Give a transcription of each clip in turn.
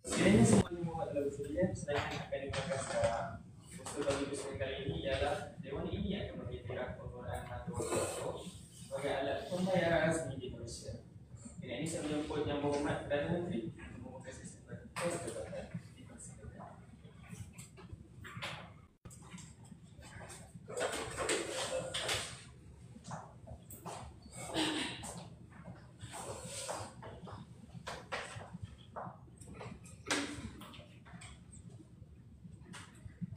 Sekiranya semuanya muat dalam bersedia, saya akan digunakan sekarang. Untuk bagi persoalan kali ini ialah Dewan ini akan mengiktiraf penggunaan mata wang kripto sebagai alat pembayaran rasmi di Malaysia. Dengan ini saya menjemput Yang Berhormat Perdana Menteri untuk membuka sesi perdebatan. Dipersilakan.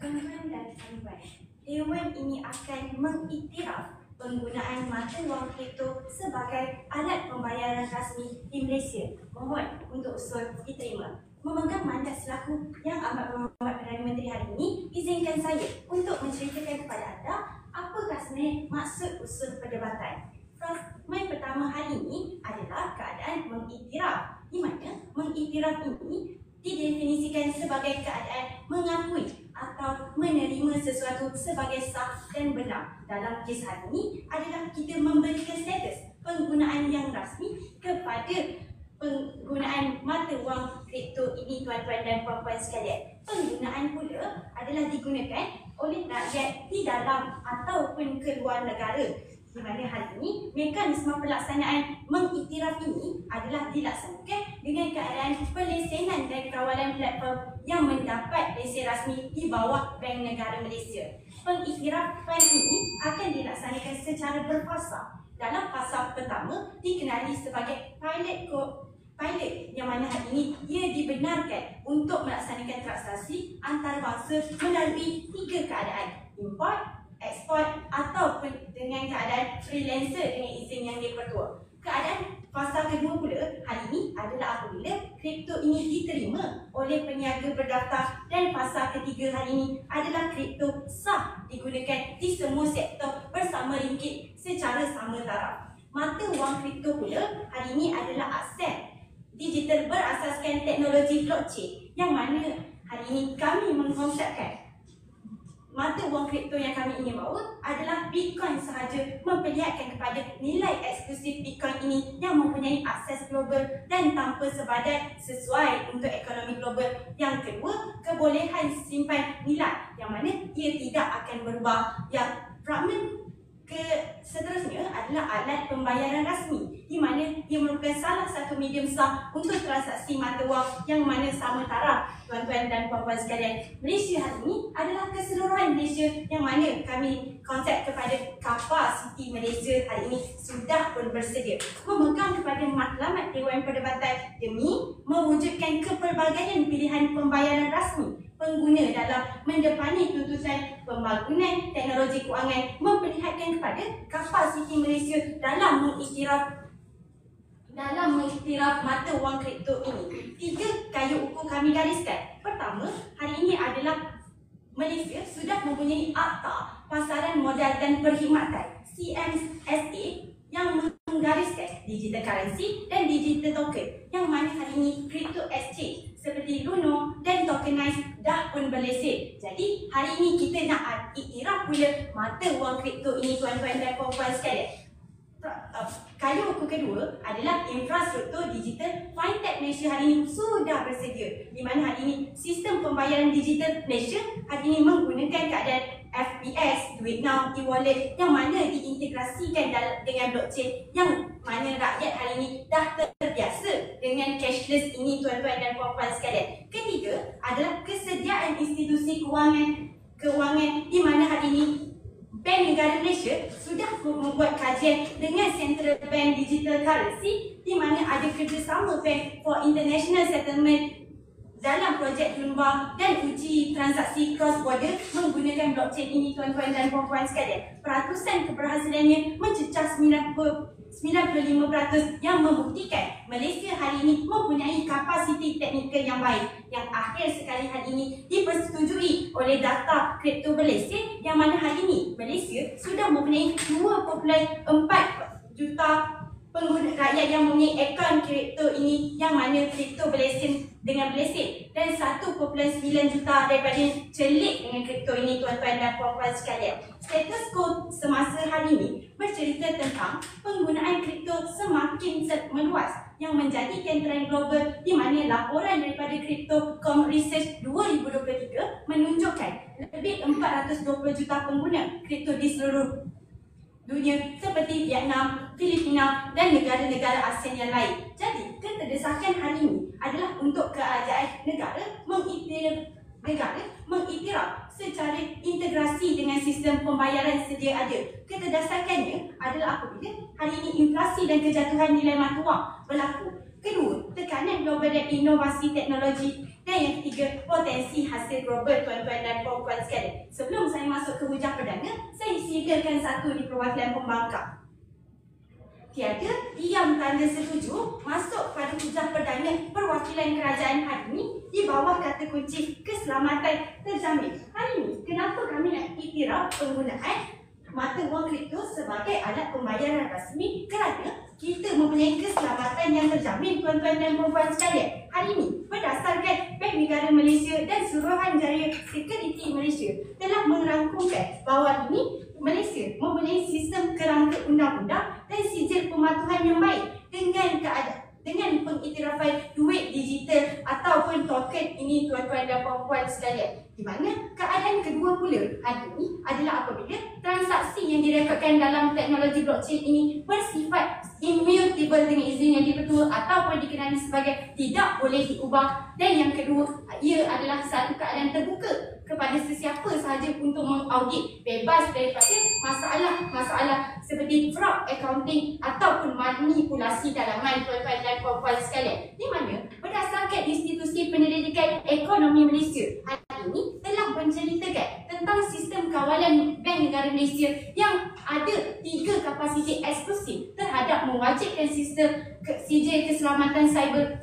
Tuan-tuan dan puan-puan, Dewan ini akan mengiktiraf penggunaan mata wang kripto sebagai alat pembayaran rasmi di Malaysia. Mohon untuk usul diterima. Memegang mandat selaku Yang Amat Berhormat Perdana Menteri hari ini, izinkan saya untuk menceritakan kepada anda apakah sebenarnya maksud usul perdebatan. Fragmen pertama hari ini adalah keadaan mengiktiraf, di mana mengiktiraf ini didefinisikan sebagai keadaan mengakui atau menerima sesuatu sebagai sah dan benar. Dalam kes hari ini adalah kita memberikan status penggunaan yang rasmi kepada penggunaan mata wang kripto ini, tuan-tuan dan puan-puan sekalian. Penggunaan pula adalah digunakan oleh rakyat di dalam ataupun ke luar negara, di mana hari ini mekanisme pelaksanaan mengiktiraf ini adalah dilaksanakan dengan keadaan pelesenan dan kawalan platform yang mendapat lesen rasmi di bawah Bank Negara Malaysia. Pengiktirafan ini akan dilaksanakan secara berfasa. Dalam fasa pertama dikenali sebagai pilot yang mana hari ini ia dibenarkan untuk melaksanakan transaksi antarabangsa melalui 3 keadaan: import, ekspor ataupun dengan keadaan freelancer dengan izin yang dipertua. Keadaan fasa kedua pula hari ini adalah apabila kripto ini diterima oleh peniaga berdaftar, dan fasa ketiga hari ini adalah kripto sah digunakan di semua sektor bersama ringgit secara sama taraf. Mata wang kripto pula hari ini adalah aset digital berasaskan teknologi blockchain, yang mana hari ini kami mengkonsepkan mata wang kripto yang kami ingin bawa adalah Bitcoin sahaja, memperlihatkan kepada nilai eksklusif Bitcoin ini yang mempunyai akses global dan tanpa sebadan sesuai untuk ekonomi global. Yang kedua, kebolehan simpan nilai yang mana ia tidak akan berubah. Yang fragmen seterusnya adalah alat pembayaran rasmi, di mana ia merupakan salah satu medium sah untuk transaksi mata wang yang mana sama taraf. Tuan-tuan dan puan-puan sekalian, Malaysia hari ini adalah keseluruhan Malaysia, yang mana kami konsep kepada kapasiti Malaysia hari ini sudah pun bersedia memegang kepada matlamat Dewan Perdebatan demi mewujudkan kepelbagaian pilihan pembayaran rasmi pengguna dalam mendepani tuntutan pembangunan teknologi kewangan, memperlihatkan kepada kapasiti Malaysia dalam mengiktiraf mata wang kripto ini. 3 kayu ukur kami gariskan. Pertama, hari ini adalah Malaysia sudah mempunyai Akta Pasaran Modal dan Perkhidmatan CMSA yang menggariskan digital currency dan digital token, yang mana hari ini crypto exchange seperti Luno dan Tokenize dah pun berlesen. Jadi hari ini kita nak iktiraf pula mata wang kripto ini, tuan-tuan dan puan-puan sekalian. Kayu ukur kedua adalah infrastruktur digital. Fintech Malaysia hari ini sudah bersedia, di mana hari ini sistem pembayaran digital Malaysia hari ini menggunakan keadaan FPS, Duit Now, e-wallet, yang mana diintegrasikan dengan blockchain, yang mana rakyat hari ini dah terbiasa dengan cashless ini, tuan-tuan dan puan-puan sekalian. Ketiga adalah kesediaan institusi kewangan, di mana hari ini Bank Negara Malaysia sudah membuat kajian dengan Central Bank Digital Currency, di mana ada kerjasama Bank for International Settlement dalam projek Dunbar dan uji transaksi cross border menggunakan blockchain ini, tuan-tuan dan puan-puan sekalian. Peratusan keberhasilannya mencecah 95%, yang membuktikan Malaysia hari ini mempunyai kapasiti teknikal yang baik, yang akhir sekali hari ini dipersetujui oleh data kripto Malaysia, yang mana hari ini Malaysia sudah mempunyai 2.4 juta pengguna rakyat yang mempunyai akaun kripto ini, yang mana kripto berlesen dengan berlesen, dan 1.9 juta daripada celik dengan kripto ini, tuan-tuan dan puan-puan sekalian. Status quo semasa hari ini bercerita tentang penggunaan kripto semakin meluas yang menjadikan trend global di mana laporan daripada Cryptocom Research 2023 menunjukkan lebih 420 juta pengguna kripto di seluruh dunia seperti Vietnam, Filipina dan negara-negara ASEAN yang lain. Jadi, keterdesakan hari ini adalah untuk kerajaan negara mengiktiraf secara integrasi dengan sistem pembayaran sedia ada. Keterdesakannya adalah apabila hari ini inflasi dan kejatuhan nilai mata wang berlaku. Kedua, tekanan global dan inovasi teknologi. Dan yang ketiga, potensi hasil global tuan-tuan dan puan-puan sekalian. Sebelum saya masuk ke hujah perdana, saya silakan satu di perwakilan pembangkang. Tiada diam tanda setuju masuk pada hujah perdana perwakilan kerajaan hari ini di bawah kata kunci keselamatan terjamin. Hari ini, kenapa kami nak iktiraf penggunaan mata wang kripto sebagai alat pembayaran rasmi? Kerana kita mempunyai keselamatan yang terjamin, tuan-tuan dan puan-puan sekalian. Hari ini, berdasarkan Bank Negara Malaysia dan Suruhanjaya Security Malaysia telah merangkumkan bahawa ini Malaysia mempunyai sistem kerangka undang-undang dan sijil pematuhan yang baik dengan pengiktirafan duit digital ataupun token ini, tuan-tuan dan puan-puan sekalian. Di mana keadaan kedua pula hari ini adalah apabila transaksi yang direkodkan dalam teknologi blockchain ini bersifat immutable dengan izin yang dipertua ataupun dikenali sebagai tidak boleh diubah. Dan yang kedua, ia adalah satu keadaan terbuka kepada sesiapa sahaja untuk mengaudit, bebas daripada masalah-masalah seperti fraud accounting ataupun manipulasi dalaman, tuan-tuan dan puan-puan sekalian. Di mana berdasarkan institusi penyelidikan ekonomi Malaysia hari ini telah menceritakan tentang sistem kawalan Bank Negara Malaysia yang ada 3 kapasiti eksklusif terhadap mewajibkan sistem sijil keselamatan cyber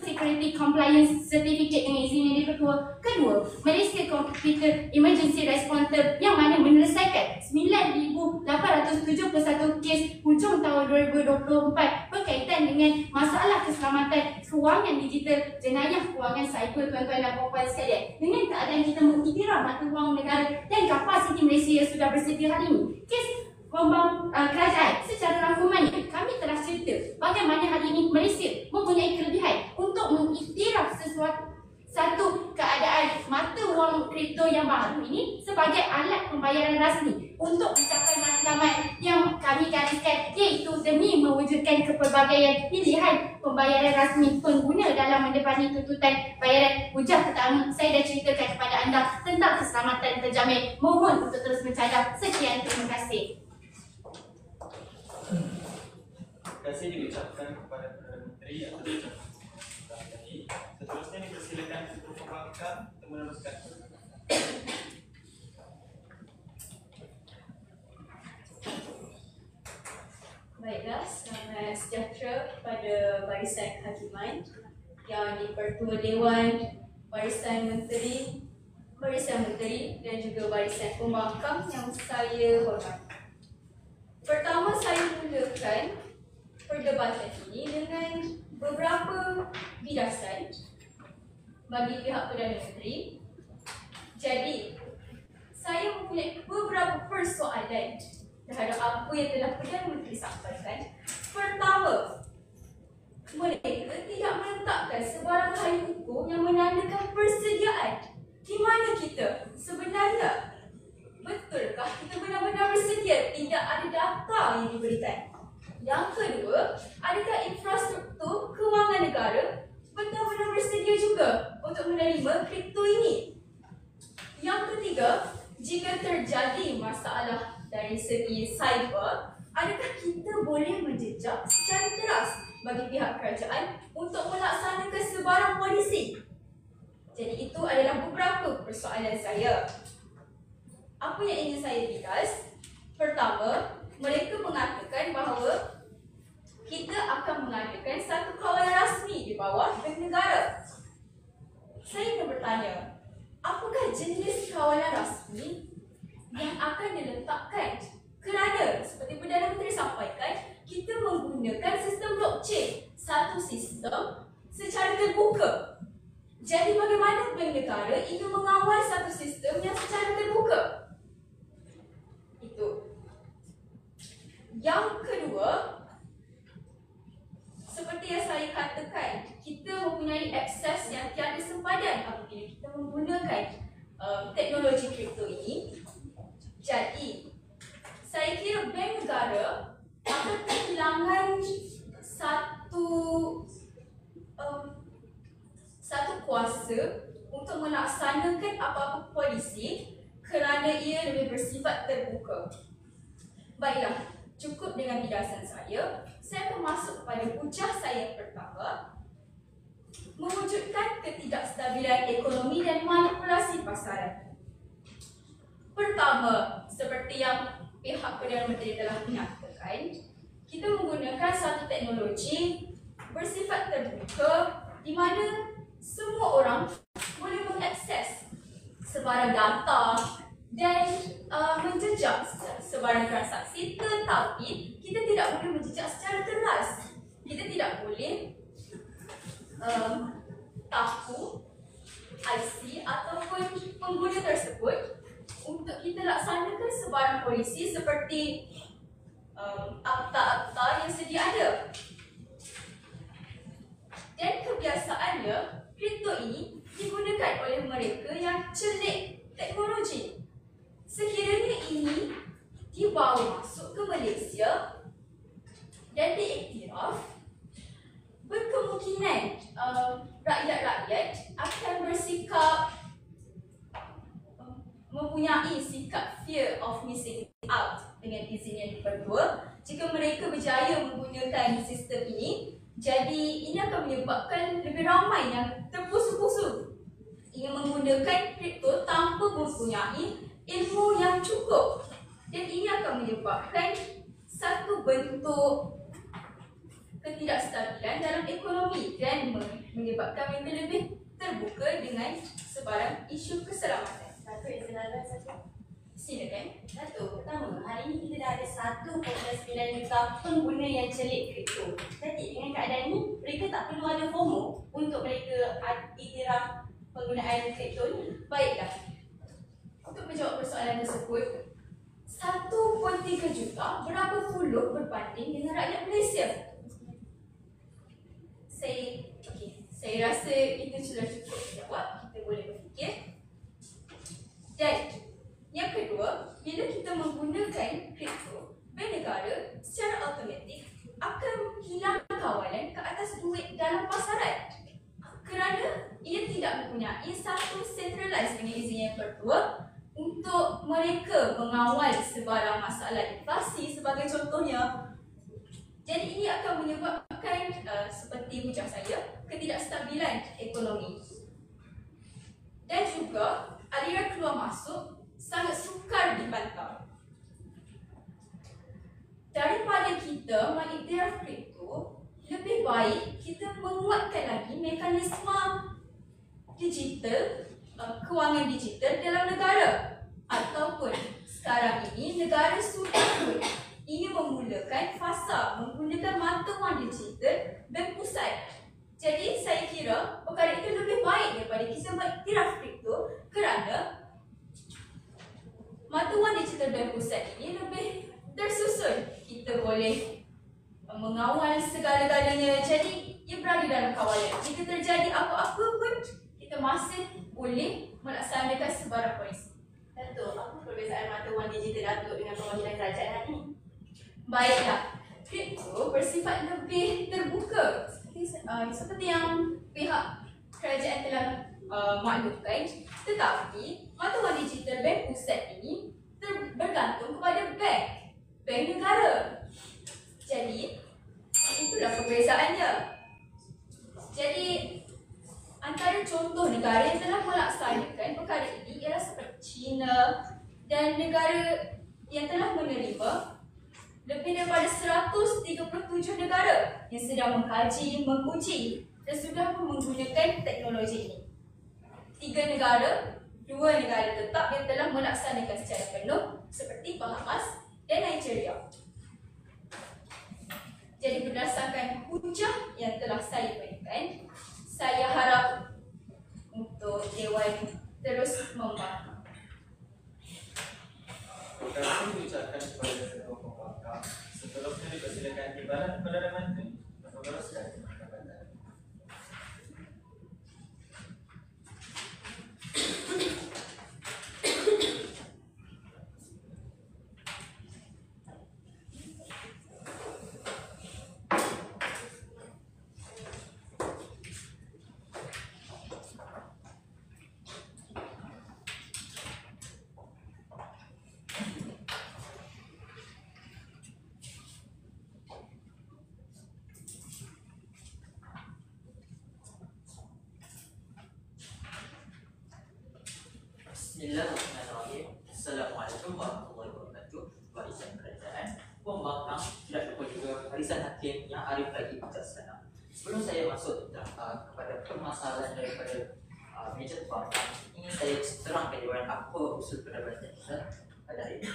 security compliance certificate dengan izin yang dipertua. Kedua, Malaysia Computer Emergency Response yang mana menyelesaikan 9,871 kes hujung tahun 2024 berkaitan dengan masalah keselamatan kewangan digital, jenayah kewangan cyber, tuan-tuan dan puan-puan sekalian. Dengan keadaan kita mengiktiraf mata wang negara dan kapasiti Malaysia yang sudah bersedia hari ini, kes kerajaan secara rangkumannya kami telah cerita bagaimana hari ini Malaysia mempunyai kelebihan untuk mengiktiraf satu keadaan mata wang kripto yang baru ini sebagai alat pembayaran rasmi untuk mencapai matlamat yang kami gariskan, iaitu demi mewujudkan kepelbagaian pilihan pembayaran rasmi pengguna dalam mendepani tuntutan bayaran. Hujah pertama saya dah ceritakan kepada anda tentang keselamatan terjamin. Mohon untuk terus mencadang. Sekian, terima kasih. Terima kasih diucapkan kepada Perdana Menteri atas ucapan ini. Seterusnya dipersilakan untuk pembangkang untuk meneruskan. Baiklah, selamat sejahtera kepada barisan hakiman yang dipertua Dewan, barisan menteri dan juga barisan pembangkang yang saya hormati. Pertama, saya mulakan perdebatan ini dengan beberapa bidasan bagi pihak Perdana Menteri. Jadi, saya mempunyai beberapa persoalan terhadap apa yang telah Perdana Menteri sampaikan. Pertama, mereka tidak meletakkan sebarang kayu ukur yang menandakan persediaan. Di mana kita sebenarnya? Betulkah kita benar-benar bersedia? Tidak ada data yang diberikan. Yang kedua, adakah infrastruktur kewangan negara benar-benar bersedia juga untuk menerima kripto ini? Yang ketiga, jika terjadi masalah dari segi cyber, adakah kita boleh menjejak secara teras bagi pihak kerajaan untuk melaksanakan sebarang polisi? Jadi itu adalah beberapa persoalan saya. Apa yang ingin saya bidas? Pertama, mereka mengatakan bahawa kita akan mengadakan satu kawalan rasmi di bawah Bank Negara. Saya ingin bertanya, apakah jenis kawalan rasmi yang akan diletakkan? Kerana seperti Perdana Menteri sampaikan, kita menggunakan sistem blockchain, satu sistem secara terbuka. Jadi bagaimana Bank Negara ingin mengawal satu sistem yang secara terbuka? Itu. Yang kedua, seperti yang saya katakan, kita mempunyai akses yang tiada sempadan apabila kita menggunakan teknologi kripto ini. Jadi, saya kira bank negara akan kehilangan satu kuasa untuk melaksanakan apa-apa polisi kerana ia lebih bersifat terbuka. Baiklah, cukup dengan bidasan saya. Saya akan masuk kepada hujah saya pertama, mewujudkan ketidakstabilan ekonomi dan manipulasi pasaran. Pertama, seperti yang pihak Perdana Menteri telah menyatakan, kita menggunakan satu teknologi bersifat terbuka di mana semua orang boleh mengakses sebarang data dan menjejak sebarang transaksi, tetapi kita tidak boleh menjejak secara teras. Kita tidak boleh tahu IC ataupun pengguna tersebut untuk kita laksanakan sebarang polisi seperti akta-akta yang sedia ada. Dan kebiasaannya, kripto ini digunakan oleh mereka yang celik teknologi. Sekiranya ini dibawa masuk ke Malaysia dan diiktiraf, berkemungkinan rakyat-rakyat akan bersikap mempunyai sikap fear of missing out dengan izin yang dipertua. Jika mereka berjaya menggunakan sistem ini, jadi ini akan menyebabkan lebih ramai yang terpusu-pusu ingin menggunakan kripto tanpa mempunyai ilmu yang cukup, dan ini akan menyebabkan satu bentuk ketidakstabilan dalam ekonomi dan menyebabkan mereka lebih terbuka dengan sebarang isu keselamatan. Satu izin saja. Silakan. Satu, pertama, hari ini kita dah ada 1.9 juta pengguna yang celik kripto. Jadi dengan keadaan ini, mereka tak perlu ada FOMO untuk mereka iktiraf penggunaan kripto ni. Baiklah. Untuk menjawab persoalan tersebut, 1.3 juta berapa puluh berbanding dengan rakyat Malaysia? Saya rasa itu sudah cukup jawab. Kita boleh berfikir. Dan yang kedua, bila kita menggunakan kripto, bank negara secara automatik akan hilang kawalan ke atas duit dalam pasaran kerana ia tidak mempunyai satu centralized dengan izin yang pertua untuk mereka mengawal sebarang masalah inflasi sebagai contohnya. Jadi ini akan menyebabkan seperti hujah saya, ketidakstabilan ekonomi. Dan juga aliran keluar masuk sangat sukar dipantau. Daripada kita mengiktiraf kripto, lebih baik kita menguatkan lagi mekanisme digital, kewangan digital dalam negara. Ataupun sekarang ini negara sudah ingin memulakan fasa menggunakan mata wang digital bank pusat. Jadi saya kira perkara itu lebih baik daripada kita mengiktiraf kripto kerana mata wang digital bank pusat ini lebih tersusun. Kita boleh mengawal segala-galanya, jadi ia berada dalam kawalan. Jika terjadi apa-apa pun, kita masih boleh melaksanakan sebarang polisi. Datuk, apa perbezaan mata wang digital Datuk dengan perwakilan kerajaan ni? Baiklah, kripto bersifat lebih terbuka seperti yang pihak kerajaan telah maklumkan, tetapi mata wang digital bank pusat ini bergantung kepada bank negara. Jadi itulah perbezaannya. Jadi antara contoh negara yang telah melaksanakan perkara ini ialah seperti China dan negara yang telah menerima lebih daripada 137 negara yang sedang mengkaji, menguji dan sudah menggunakan teknologi ini. 3 negara, 2 negara tetap yang telah melaksanakan secara penuh seperti Bahamas dan Nigeria. Jadi berdasarkan hujah yang telah saya berikan, saya harap untuk Dewan terus membantu. Terima kasih diucapkan kepada Ketua Pembangkang. Seterusnya dipersilakan Timbalan Perdana Menteri untuk meneruskan. Bismillahirrahmanirrahim. Assalamualaikum warahmatullahi wabarakatuh. Warisan kerajaan, pembangkang, tidak lupa juga warisan hakim yang arif lagi bijaksana. Sebelum saya masuk kepada permasalahan daripada meja pembangkang, ingin saya terangkan jawapan apa usul perdebatan kita pada hari ini.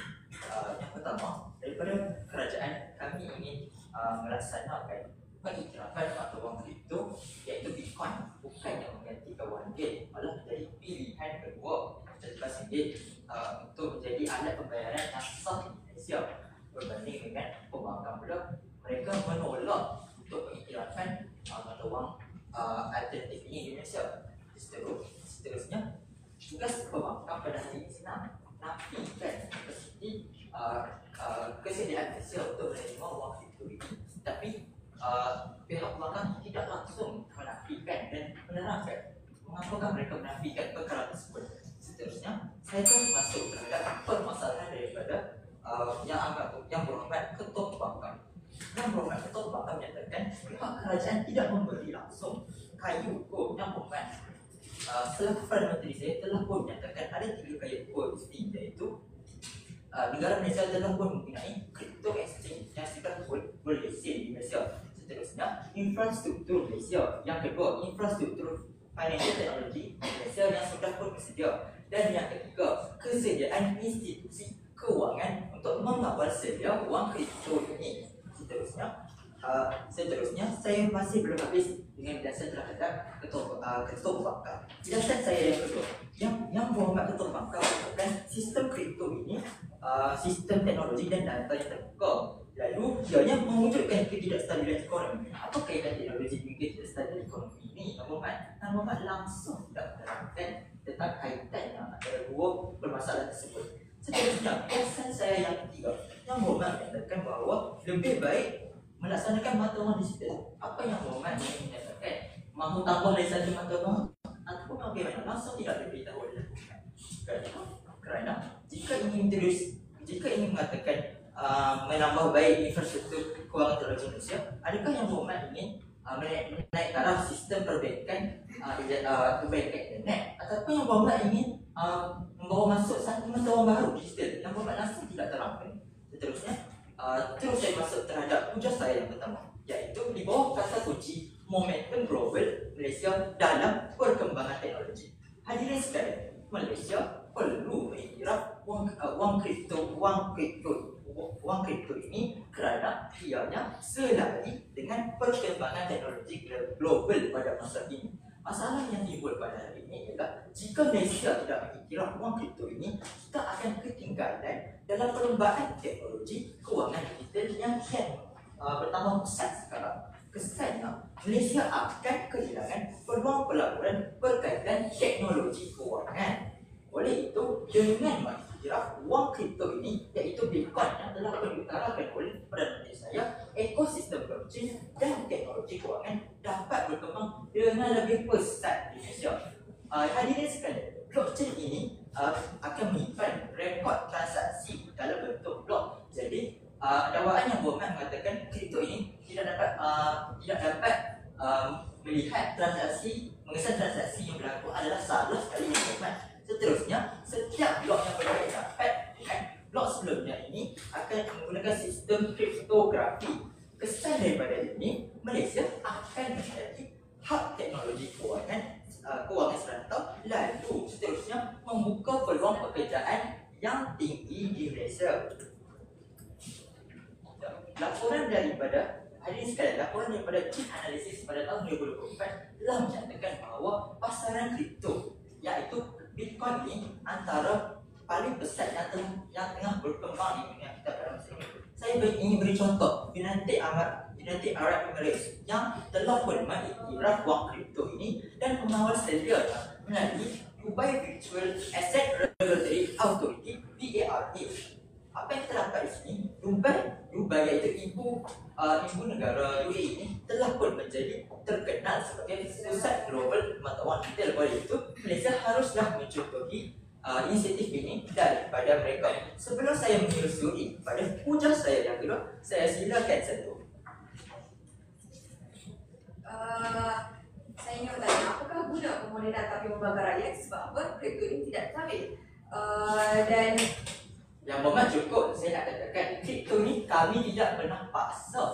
Yang pertama, daripada kerajaan kami ingin melaksanakan pengiktirafan atau wang kripto iaitu Bitcoin, bukan yang menggantikan wang ringgit, malah menjadi pilihan kedua RM17 untuk menjadi alat pembayaran yang sah di Malaysia. Berbanding dengan pembangkang pula, mereka menolak untuk pengiktirafan mata wang alternatif ini di Malaysia. Seterusnya, tugas pembangkang pada hari ini senang, nafikan seperti kesediaan Malaysia untuk menerima wang kripto ini, tapi pihak pembangkang tidak langsung menafikan dan menerangkan mengapa mereka menafikan perkara tersebut. Seterusnya, saya akan masuk terhadap permasalahan daripada yang berhormat Ketua Pembangkang. Yang berhormat Ketua Pembangkang menyatakan pihak kerajaan tidak memberi langsung kayu ukur yang berhormat. Selaku Perdana Menteri saya telah pun menyatakan ada 3 kayu ukur penting, iaitu negara Malaysia telah pun mempunyai crypto exchange yang sudah berlesen di Malaysia. Seterusnya, infrastruktur Malaysia. Yang kedua, infrastruktur financial technology Malaysia yang sudah pun bersedia. Dan yang ketiga, kesediaan institusi kewangan untuk mengawal sedia wang kripto ini. Seterusnya, saya masih belum habis dengan penjelasan terhadap Ketua Pembangkang. Penjelasan saya yang kedua, yang berhormat Ketua Pembangkang merupakan sistem kripto ini sistem teknologi dan data yang terbuka. Lalu, ianya mewujudkan ketidakstabilan ekonomi. Apa kaitan teknologi dengan ketidakstabilan ekonomi ini? Nombor langsung tidak menerangkan tentang kaitannya antara dua permasalahan tersebut. Seterusnya, kesan saya yang ketiga, yang berhormat menyatakan bahawa lebih baik melaksanakan mata wang digital. Apa yang berhormat ingin menyatakan? Mahu tambah lagi satu mata wang ataupun bagaimana? Langsung tidak diberitahu oleh kerana jika ingin mengatakan menambah baik infrastruktur kewangan teknologi Malaysia, adakah yang berhormat ingin menaik taraf sistem perbankan internet, ataupun yang berhormat ingin membawa masuk satu mata wang baru digital? Yang berhormat langsung tidak terangkan. Seterusnya, terus saya masuk terhadap hujah saya yang pertama, iaitu di bawah kata kunci momentum global Malaysia dalam perkembangan teknologi. Hadirin sekalian, Malaysia perlu mengiktiraf wang kripto ini kerana ianya selari dengan perkembangan teknologi global pada masa ini. Masalah yang timbul pada hari ini ialah jika Malaysia tidak mengiktiraf wang kripto ini, kita akan ketinggalan dalam perlombaan teknologi kewangan digital yang kian bertambah pesat sekarang. Kesannya, Malaysia akan kehilangan peluang pelaburan berkaitan teknologi kewangan. Oleh itu, dengan mengiktiraf wang kripto ini, iaitu Bitcoin yang telah diutarakan oleh Perdana Menteri saya, ekosistem blockchain dan teknologi kewangan dapat berkembang dengan lebih pesat di Malaysia. Hadirin sekalian, blockchain ini akan menyimpan rekod transaksi dalam bentuk blok. Jadi, dakwaan yang berhormat mengatakan kripto ini tidak dapat melihat mengesan transaksi yang berlaku adalah salah sekali yang berhormat. Seterusnya, setiap blok yang berbeza dapat dengan blok sebelumnya ini akan menggunakan sistem kriptografi. Kesan daripada ini, Malaysia akan menjadi hub teknologi kewangan serantau, lalu seterusnya membuka peluang pekerjaan yang tinggi di Malaysia. Laporan daripada Chief Analysis pada tahun 2024 telah menyatakan bahawa pasaran kripto, iaitu Bitcoin ini, antara paling besar yang tengah berkembang di dunia kita pada masa ini. Saya ingin beri contoh United Arab Emirates yang telah pun mengiktiraf wang kripto ini dan mengawal sedianya melalui Dubai Virtual Asset Regulatory Authority (VARA). Apa yang terdapat di sini, Dubai iaitu ibu negara UAE ini telah pun menjadi terkenal sebagai pusat global mata wang digital. Oleh itu, Malaysia haruslah mencontohi inisiatif ini daripada mereka. Sebelum saya menyusuri pada hujah saya yang kedua, saya silakan satu. Saya ingin bertanya, apakah guna pemodelan tapi membanggar rakyat? Sebab apa kripto ini tidak stabil? Dan yang memang cukup saya nak katakan, kripto ni kami tidak pernah paksa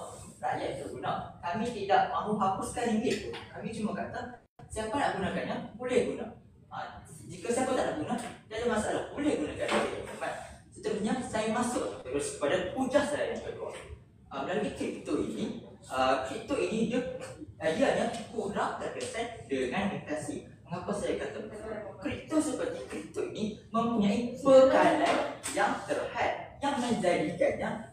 rakyat terguna. Kami tidak mahu hapuskan ringgit tu. Kami cuma kata siapa nak gunakannya boleh guna. Jika siapa tak nak guna, tak ada masalah, boleh gunakan ringgit. Seterusnya saya masuk terus kepada hujah saya yang kedua. Melalui kripto ini dia hanya kurang terkesan dengan inflasi. Mengapa saya kata kripto seperti kripto ini mempunyai pekanan yang terhad yang menjadikannya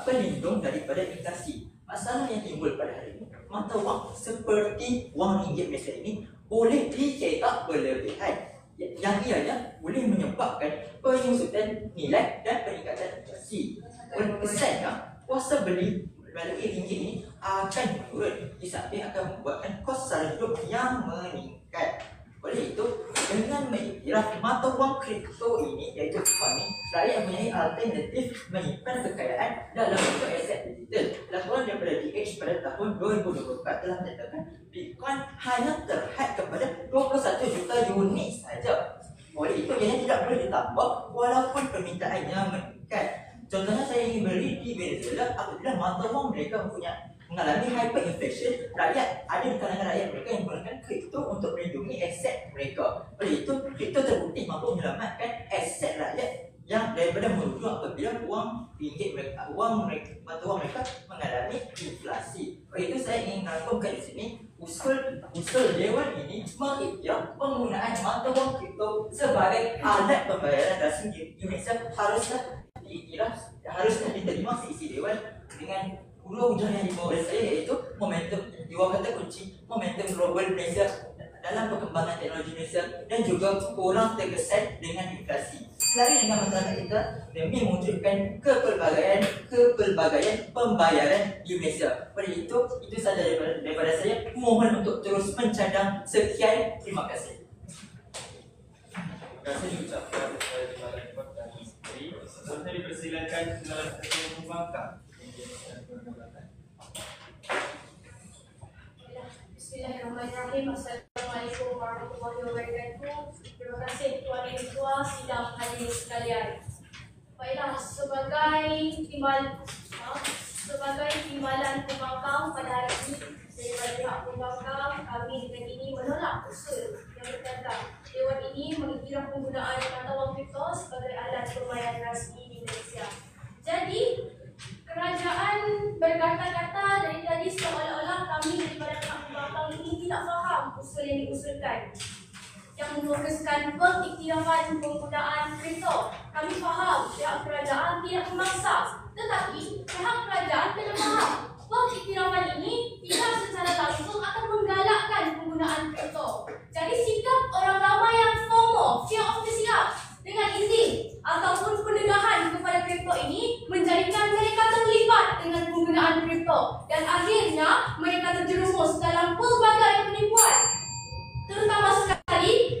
pelindung daripada inflasi. Masalah yang timbul pada hari ini, mata wang seperti wang ringgit Malaysia ini boleh dicetak berlebihan, yang ianya boleh menyebabkan penyusutan nilai dan peningkatan inflasi. Oleh kesannya, kuasa beli melalui ringgit ini akan menurun, di samping akan membuatkan kos sara hidup yang meningkat. Oleh itu, dengan mengiktiraf mata wang kripto ini, iaitu Bitcoin ini, rakyat mempunyai alternatif menyimpan kekayaan dalam bentuk aset digital. Laporan daripada DH pada tahun 2024 telah menyatakan Bitcoin hanya terhad kepada 21 juta unit sahaja. Oleh itu, ianya tidak boleh ditambah walaupun permintaannya meningkat. Contohnya, saya ingin beli di Venezuela, apabila mata wang mereka mengalami hyperinflation, ada di kalangan rakyat mereka yang menggunakan kripto untuk melindungi aset mereka. Oleh itu, kripto terbukti mampu menyelamatkan aset rakyat yang daripada merugikan apabila mata wang mereka mengalami inflasi. Oleh itu, saya ingin rangkumkan di sini usul Dewan ini mengiktiraf penggunaan mata wang kripto sebagai alat pembayaran rasmi di Indonesia harusnya diterima seisi Dewan dengan dua hujah yang dibawa oleh saya, iaitu momentum, dua kata kunci, momentum global Malaysia dalam perkembangan teknologi Malaysia dan juga kurang terkesan dengan inflasi. Selari dengan masyarakat kita demi mewujudkan kepelbagaian pembayaran di Malaysia. Oleh itu sahaja daripada saya. Mohon untuk terus mencadang. Sekian, terima kasih. Terima kasih diucapkan kepada Kepala Departemen dan Menteri. Selanjutnya dipersilakan Kepala Departemen Pembangkang. Bismillahirrahmanirrahim. Assalamualaikum warahmatullahi wabarakatuh. Terima kasih Tuan Yang Tua, sidang hadirin sekalian. Baiklah, sebagai timbalan pembangkang pada hari ini, daripada pihak pembangkang, kami dengan ini menolak usul yang berkata Dewan ini mengiktiraf penggunaan mata wang kripto sebagai alat pembayaran rasmi di Malaysia. Jadi, kerajaan berkata-kata dari tadi seolah-olah kami daripada pihak pembangkang ini tidak faham usul yang diusulkan yang memfokuskan pengiktirafan penggunaan kripto. Kami faham pihak kerajaan tidak memaksa, tetapi pihak kerajaan tidak faham pengiktirafan ini tidak secara langsung akan menggalakkan penggunaan kripto. Jadi sikap orang ramai yang FOMO, fear of missing out, dengan izin ataupun pendegahan kepada kripto ini menjadikan mereka terlibat dengan penggunaan kripto dan akhirnya mereka terjerumus dalam pelbagai penipuan, terutama sekali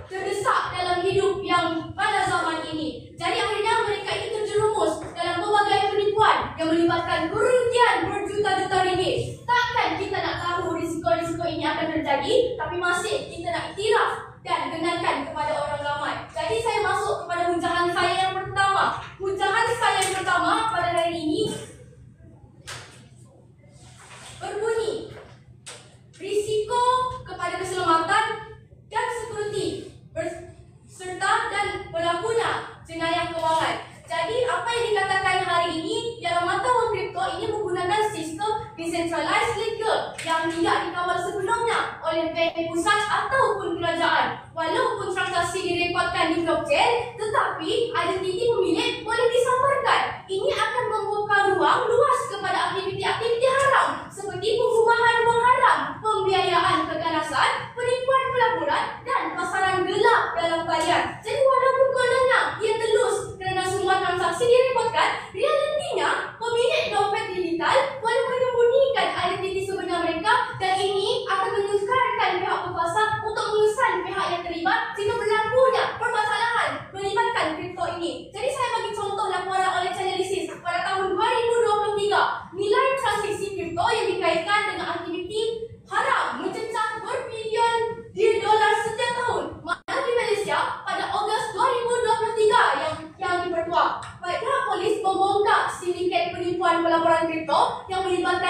terdesak dalam hidup yang pada zaman ini. Jadi akhirnya mereka ini terjerumus dalam pelbagai penipuan yang melibatkan kerugian berjuta-juta ringgit. Takkan kita nak tahu risiko-risiko ini akan terjadi, tapi masih kita nak iktiraf dan kenalkan kepada orang ramai. Jadi saya masuk kepada hujahan saya yang pertama. Hujahan saya yang pertama pada hari ini berbunyi, risiko kepada keselamatan dan sekuriti serta dan berlakunya jenayah kewangan. Jadi apa yang dikatakan hari ini ialah mata wang kripto ini menggunakan sistem decentralized legal yang tidak dikawal sebelumnya oleh bank pusat ataupun kerajaan. Walaupun transaksi direkodkan di blockchain, tetapi identiti pemilik boleh disamarkan. Ini akan membuka ruang luas kepada aktiviti-aktiviti haram seperti pembubahan wang haram, pembiayaan keganasan, penipuan pelaburan dan pasaran gelap dalam talian. Jadi walaupun kononnya ia telus kerana semua transaksi direkodkan, realitinya pemilik dompet digital boleh menyembunyikan identiti sebenar mereka dan ini akan mengekalkan pihak berkuasa untuk mengesan pihak yang terlibat jika berlakunya permasalahan melibatkan kripto ini. Jadi saya bagi contoh laporan oleh Chainalysis pada tahun 2023, nilai transaksi kripto yang dikaitkan dengan aktiviti haram mencecah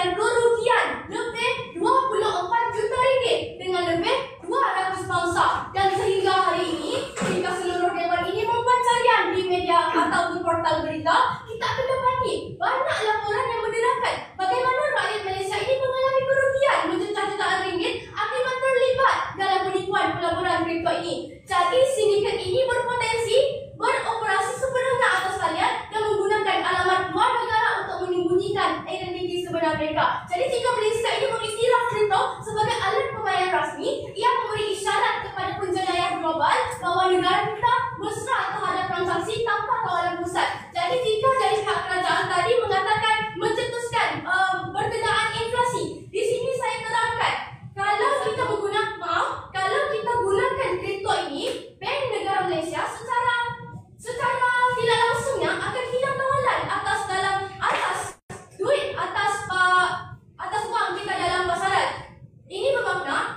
mengakibatkan kerugian lebih 24 juta ringgit dengan lebih 200 mangsa. Dan sehingga hari ini, jika seluruh dewan ini membuat carian di media atau di portal berita, kita akan dapati banyak laporan yang menerangkan bagaimana rakyat Malaysia ini mengalami kerugian berjuta-jutaan ringgit akibat terlibat dalam penipuan pelaburan kripto ini. Jadi sindiket ini berpotensi beroperasi sepenuhnya atas talian dan menggunakan alamat luar negara untuk menyembunyikan identiti sebenar mereka. Jadi jika Malaysia ini mengiktiraf kripto sebagai alat pembayaran rasmi, ia memberi isyarat kepada penjenayah global bahawa negara kita mesra terhadap transaksi tanpa kawalan pusat. Jadi jika dari pihak kerajaan tadi mengatakan mencetuskan berkenaan inflasi, di sini saya terangkan kalau kita gunakan kripto ini, Bank Negara Malaysia secara tidak langsungnya akan hilang kawalan atas wang kita dalam pasaran. Ini bermakna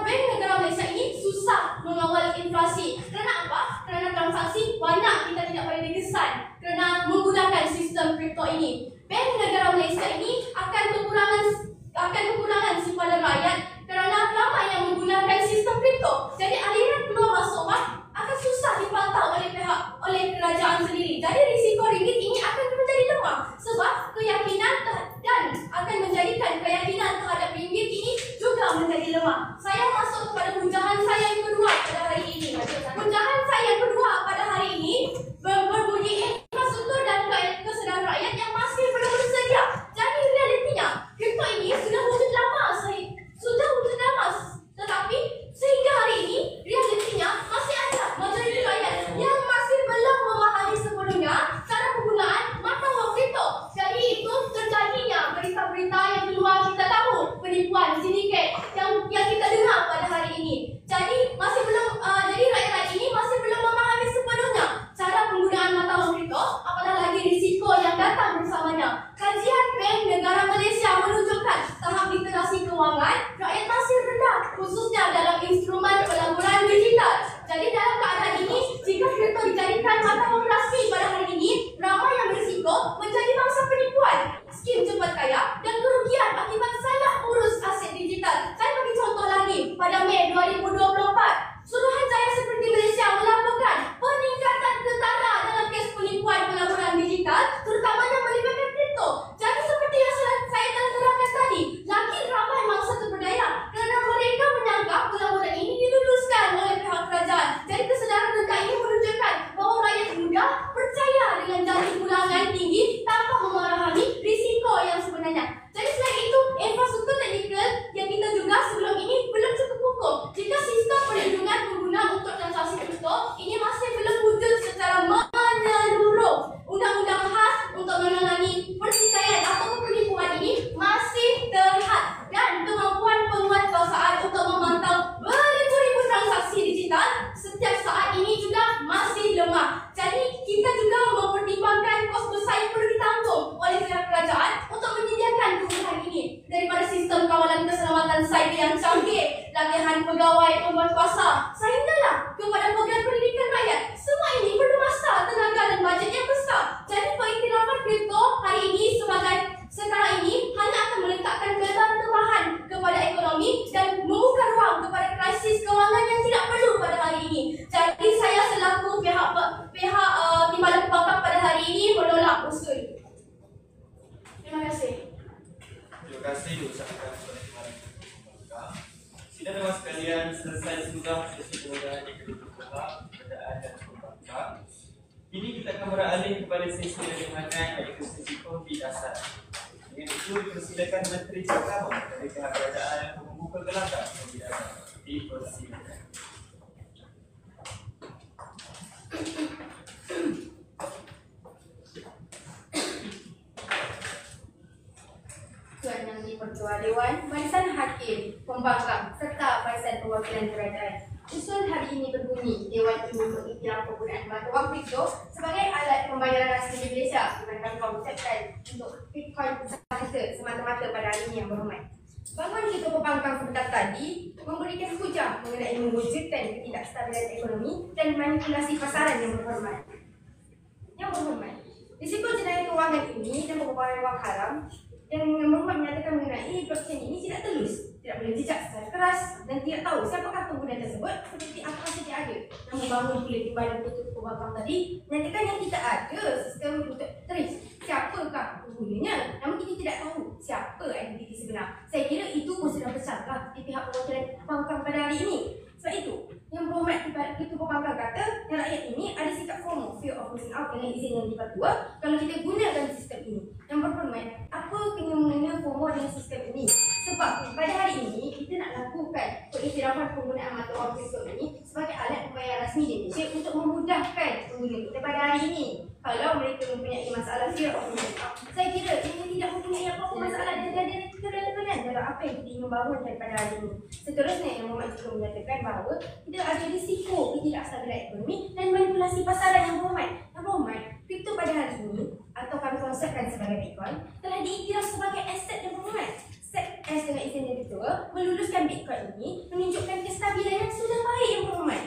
Bank Negara Malaysia ini susah mengawal inflasi. Kerana apa? Kerana transaksi banyak kita tidak boleh dikesan kerana menggunakan sistem kripto ini. Bank Negara Malaysia ini akan kekurangan simpanan rakyat kerana ramai yang menggunakan sistem kripto. Jadi aliran keluar masuk wang akan susah dipantau oleh kerajaan sendiri. Jadi risiko ringgit ini akan menjadi lemah sebab keyakinan dan akan menjadikan keyakinan terhadap ringgit ini juga menjadi lemah. Saya masuk kepada hunjahan saya yang kedua pada hari ini. Hunjahan saya yang kedua pada hari ini berbunyi infrastruktur dan kesadaran rakyat yang masih belum tersedia. Jadi realitinya kripto ini sudah wujud lama, tetapi sehingga hari ini realitinya masih ada majoriti rakyat yang masih belum memahami sepenuhnya cara penggunaan mata wang kripto. Jadi itu terjadinya berita-berita yang keluar, kita tahu penipuan sindiket yang kita dengar pada hari ini. Jadi rakyat ini masih belum memahami sepenuhnya cara penggunaan mata wang kripto, apatah lagi risiko yang datang bersamanya. Kajian Bank Negara Malaysia menunjukkan tahap literasi kewangan rakyat masih rendah, khususnya dalam instrumen pelaburan digital. Jadi dalam keadaan ini, jika kripto dijadikan mata wang rasmi pada hari ini, ramai yang berisiko menjadi mangsa penipuan, skim cepat kaya dan kerugian akibat salah urus aset digital. Saya bagi contoh lagi, pada Mei 2024, Suruhanjaya seperti Malaysia melaporkan peningkatan ketara dalam kes penipuan pelaburan digital, terutamanya melibatkan kripto. Jadi seperti yang saya telah terangkan tadi, lagi ramai mangsa terperdaya kerana mereka menyangka pelaburan ini diluluskan oleh pihak kerajaan. Jadi kesedaran rendah ini menunjukkan bahawa rakyat mudah percaya dengan janji pulangan tinggi tanpa memahami risiko yang sebenarnya. Jadi selain itu, infrastruktur teknikal yang kita juga sebelum ini belum cukup kukuh. Jika sistem perlindungan pengguna untuk transaksi kripto ini masih belum wujud secara menyeluruh, undang-undang khas untuk menangani pertikaian atau penipuan ini masih terhad, dan kemampuan penguatkuasaan untuk memantau beribu-ribu transaksi digital setiap saat ini juga masih lemah. Jadi kita juga mempertimbangkan kos besar yang perlu ditanggung oleh pihak kerajaan untuk menyediakan kebutuhan ini, daripada sistem kawalan keselamatan cyber yang canggih, latihan pegawai pembuat kuasa, sehinggalah kepada program pendidikan rakyat. Semua ini perlu masa, tenaga dan bajet yang besar. Jadi pengiktirafan kripto hari ini sekarang ini hanya akan meletakkan beban tambahan kepada ekonomi dan membuka ruang kepada krisis kewangan yang tidak perlu pada hari ini. Jadi saya selaku pihak Timbalan Pembangkang pada hari ini menolak usul. Terima kasih. Terima kasih diucapkan kepada Timbalan Pembangkang. Sidang dewan sekalian, selesai sudah sesi pengulangan yang kedua Perdaan dan Pembangkang. Kini kita akan beralih kepada sesi yang dimakan, iaitu sesi konfi dasar. Dengan itu dipersilakan Menteri Pertama dari pihak kerajaan untuk membuka gelagat konfi dasar. Dipersilakan. Tuan Yang di-Pertua Dewan, Barisan Hakim, Pembangkang serta Barisan Perwakilan Kerajaan. Usul hari ini berbunyi, Dewan ini mengiktiraf penggunaan mata wang kripto sebagai alat pembayaran rasmi di Malaysia dengan kami ucapkan untuk Bitcoin sahaja semata-mata pada hari ini yang berhormat. Bangunan Ketua Pembangkang sebentar tadi memberikan hujah mengenai mewujudkan ketidakstabilan ekonomi dan manipulasi pasaran yang berhormat. Risiko jenayah kewangan ini dan pembayaran wang haram yang Muhammad menyatakan mengenai blockchain ini tidak telus, tidak boleh jejak secara keras dan tidak tahu siapakah pengguna tersebut seperti apa saja ada yang membangun kulit timbalan untuk perbankan tadi menyatakan yang tidak ada sistem untuk trace siapakah penggunanya, namun kita tidak tahu siapa identiti sebenar. Saya kira itu pun sedang besarlah di pihak perwakilan perbankan pada hari ini. Sebab itu, yang berhormat Ketua Perbankan kata yang rakyat ini ada sikap FOMO, fear of missing out dengan izin yang dipertua kalau kita gunakan sistem ini. Yang berhormat, apa kena-mengena FOMO dengan sistem ini? Sebab pada hari ini kita nak lakukan pengiktirafan penggunaan mata wang kripto ini sebagai alat pembayaran rasmi di Malaysia untuk memudahkan pengguna kita pada hari ini. Kalau mereka mempunyai masalah fear of missing out, saya kira ini tidak mempunyai apa-apa masalah dan ada kerelevanan dalam apa yang kita ingin bangunkan pada hari ini. Seterusnya, yang Muhammad juga menyatakan bahawa kita ada risiko ketidakstabilan ekonomi dan manipulasi pasaran yang berhormat. Yang berhormat, kripto pada hari ini atau kami konsepkan sebagai Bitcoin telah diiktiraf sebagai aset yang berhormat. SEC dengan izin yang ketua meluluskan Bitcoin ini menunjukkan kestabilan yang sudah baik yang berhormat.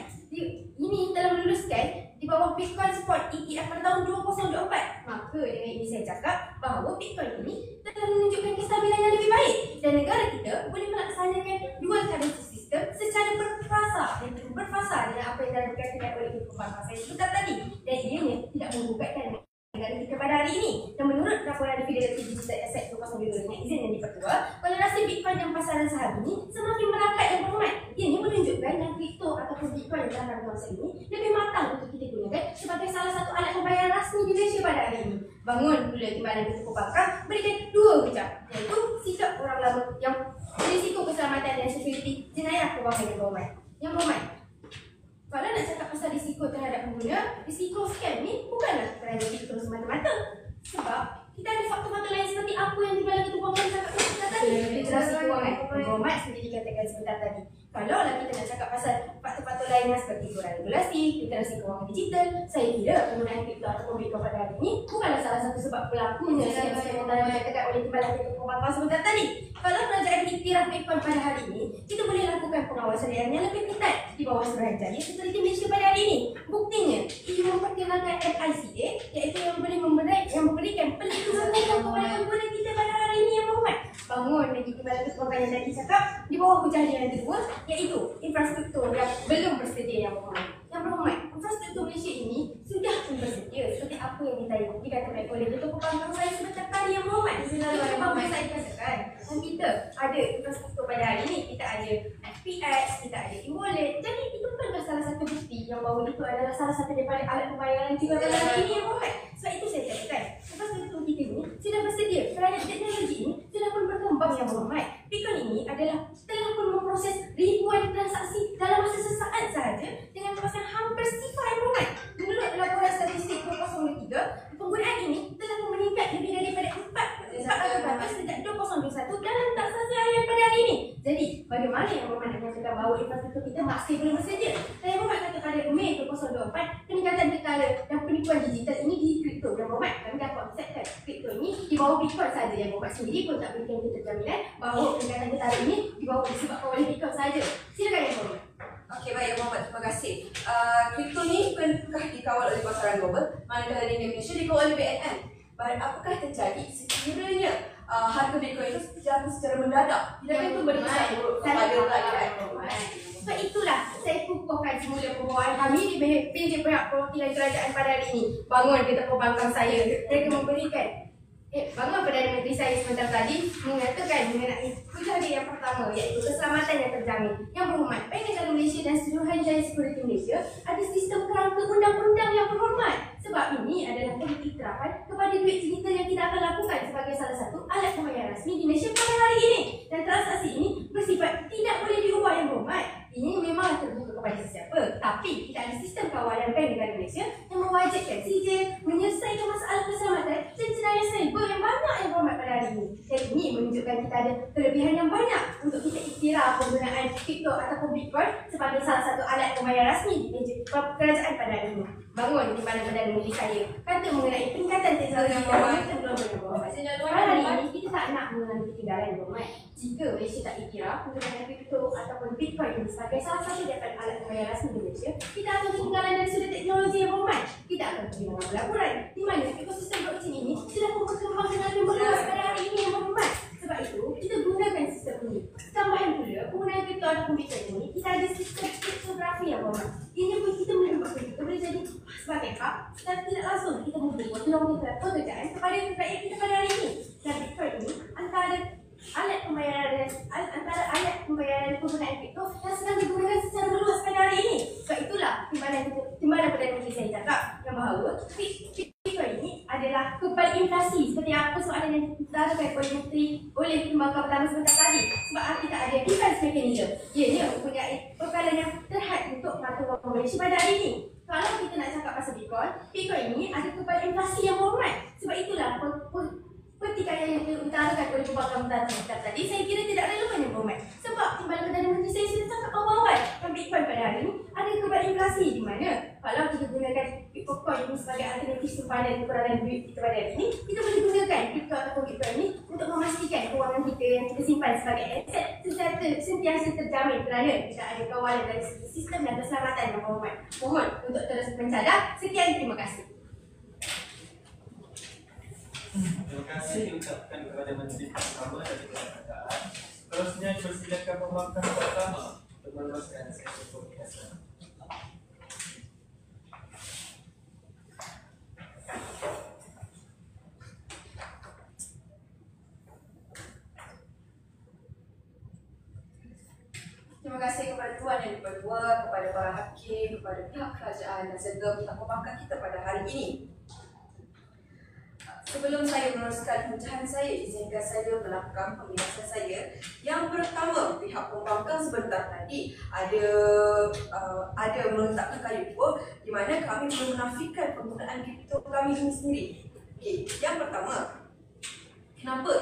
Ini telah meluluskan di bawah Bitcoin Spot ETF pada tahun 2024. Maka dengan ini saya cakap bahawa Bitcoin ini telah menunjukkan kestabilan yang lebih baik dan negara kita boleh melaksanakan dual currency system secara berfasa dengan apa yang telah dikatakan oleh Perbankan saya sebutkan tadi, dan ianya tidak menggugatkan negara kita pada hari ini. Dan menurut laporan Fidelity Digital Asset 2022 dengan izin yang dipertua, valuasi Bitcoin dan pasaran saham ini semakin merapat yang berhormat. Ianya menunjukkan yang kripto ataupun Bitcoin dalam kami konsep ini lebih matang untuk kita gunakan sebagai salah satu alat pembayaran rasmi di Malaysia pada hari ini. Bangun pula timbalan kita perbankan berikan dua hujah, iaitu sikap orang lama yang risiko keselamatan dan security jenayah perbankan yang berhormat. Yang berhormat, kalau nak cakap pasal risiko terhadap pengguna, risiko scam ni bukanlah terhadap kripto semata-mata. Sebab kita ada faktor-faktor lain seperti apa yang timbalan kita perbankan cakap sebentar tadi. Literasi kewangan, berhormat seperti dikatakan sebentar tadi. Kalau lah kita nak cakap pasal faktor-faktor lainnya seperti kurang regulasi, literasi kewangan digital, saya kira penggunaan kripto ataupun Bitcoin pada hari ini bukanlah salah satu sebab berlakunya scam-scam yang dikatakan oleh timbalan kita perbankan sebentar tadi. Kalau kerajaan iktiraf Bitcoin pada hari ini, kita boleh lakukan pengawasan yang lebih ketat di bawah Suruhanjaya Sekuritas Malaysia pada hari ini. Buktinya, ia memperkenalkan MICA, iaitu yang boleh memberikan pelindungan kepada pengguna kita pada hari ini yang berhormat. Bangun lagi timbalan perbankan yang tadi cakap di bawah hujah yang kedua, iaitu infrastruktur yang belum bersedia yang berhormat. Yang berhormat, infrastruktur Malaysia ini sudah pun bersedia seperti apa yang dikatakan oleh Ketua Perbankan saya sebentar tadi yang berhormat. Ketua Perbankan saya katakan, dan kita ada infrastruktur pada hari ini, kita ada FPX, kita ada e-wallet. Jadi itu bukanlah salah satu bukti yang bahawa itu adalah salah satu daripada alat pembayaran juga pada hari ini yang berhormat. Sebab itu saya katakan, infrastruktur kita ini sudah bersedia kerana teknologi ini sudah pun berkembang yang berhormat. Bitcoin ini telah pun memproses ribuan transaksi dalam masa sesaat sahaja dengan kawasan hampir sifar yang berhormat. Menurut laporan statistik 2023, penggunaan ini telah meningkat lebih daripada 4% sejak 2021 dalam taksasi harian pada hari ini. Jadi, bagaimana yang berhormat menyatakan bahawa infrastruktur kita masih belum bersedia? Saya berhormat kata pada Mei 2024, peningkatan detail dan penipuan digital ini di kripto yang berhormat. Kami dah konsepkan kripto ini di bawah Bitcoin saja yang berhormat sendiri pun tak berikan kita jaminan bahawa peningkatan detail ini di bawah disebabkan oleh Bitcoin saja. Silakan yang berhormat. Okey, baik Muhammad, terima kasih. Kripto ni bukankah dikawal oleh pasaran global, manakala di Indonesia dikawal oleh BNM. Apakah terjadi sekiranya harga Bitcoin itu jatuh secara mendadak? Tidak itu berkisar buruk kepada rakyat. Sebab itulah saya kukuhkan semula pembawaan kami di pihak perwakilan kerajaan pada hari ini. Bangun kita perbankan saya, mereka memberikan bangun Perdana Menteri saya sebentar tadi mengatakan mengenai hujah dia yang pertama, iaitu keselamatan yang terjamin. Yang berhormat, Bank Negara Malaysia dan Suruhanjaya Sekuritas Malaysia ada sistem kerangka undang-undang yang berhormat. Sebab ini adalah pengiktirafan kepada duit digital yang kita akan lakukan sebagai salah satu alat pembayaran rasmi di Malaysia pada hari ini. Dan transaksi ini bersifat tidak boleh diubah yang berhormat. Ini memang terbuka kepada sesiapa. Tapi kita ada sistem kawalan Bank Negara Malaysia yang mewajibkan sijil, menyelesaikan masalah keselamatan dan jenayah cyber yang banyak yang berhormat pada hari ini. Dan ini menunjukkan kita ada kelebihan yang banyak untuk kita iktiraf penggunaan kripto ataupun Bitcoin sebagai salah satu alat pembayaran rasmi di kerajaan pada hari ini. Bangun di mana Perdana Menteri saya kata mengenai peningkatan teknologi dan hari ini kita tak nak mengalami ketinggalan berhormat. jika Malaysia tak iktiraf penggunaan kripto ataupun Bitcoin ini sebagai salah satu daripada alat pembayaran rasmi di Malaysia, kita akan ketinggalan dari sudut teknologi yang berhormat. Kita akan kehilangan pelaburan di mana ekosistem blockchain ini sudah berkembang dengan meluas pada hari ini yang berhormat. Sebab itu, kita gunakan sistem ini. Tambahan pula, penggunaan kripto ataupun Bitcoin ini, kita ada sistem kriptografi yang berhormat. Ini pun kita menyebabkan kita boleh jadi sebagai hak dan tidak langsung kita memberi pekerjaan kepada rakyat kita pada hari ini. Dan Bitcoin ini antara alat pembayaran penggunaan kripto yang sedang digunakan secara meluas pada hari ini. Sebab itulah timbalan Perdana Menteri saya cakap yang bahawa Bitcoin ini adalah kebal inflasi seperti apa soalan yang ditarakan oleh Menteri oleh Pembangkang Pertama sebentar tadi. Sebab kita ada defense mechanism. Ianya mempunyai bekalan yang terhad untuk mata wang Malaysia pada hari ini. Kalau kita nak cakap pasal Bitcoin ini ada kebal inflasi yang hormat. Sebab itulah pertikaian yang diutarakan oleh Pembangkang Pertama tadi saya kira tidak relevan yang hormat. Sebab timbalan Perdana Menteri saya sudah cakap awal-awal yang Bitcoin pada hari ini ada kebal inflasi di mana kalau kita gunakan Bitcoin ini sebagai alternatif simpanan kekurangan duit kita pada hari ini, kita boleh gunakan kripto ataupun Bitcoin ini untuk memastikan kewangan kita yang kita simpan sebagai aset sentiasa terjamin kerana kita ada kawalan dari segi sistem dan keselamatan yang berhormat. Mohon untuk terus mencadang. Sekian, terima kasih. Terima kasih diucapkan kepada Menteri Pertama dari Kerajaan. Terusnya dipersilakan Pembangkang Pertama untuk meneruskan sesi pembicaraan. Terima kasih kepada Tuan Yang Dipertua, kepada para hakim, kepada pihak kerajaan dan serta pihak pembangkang kita pada hari ini. Sebelum saya meneruskan pencerahan saya, izinkan saya melakukan pembahasan saya. Yang pertama, pihak pembangkang sebentar tadi ada meletakkan kayu pun di mana kami belum menafikan penggunaan kripto kami ini sendiri. Okey, yang pertama, kenapa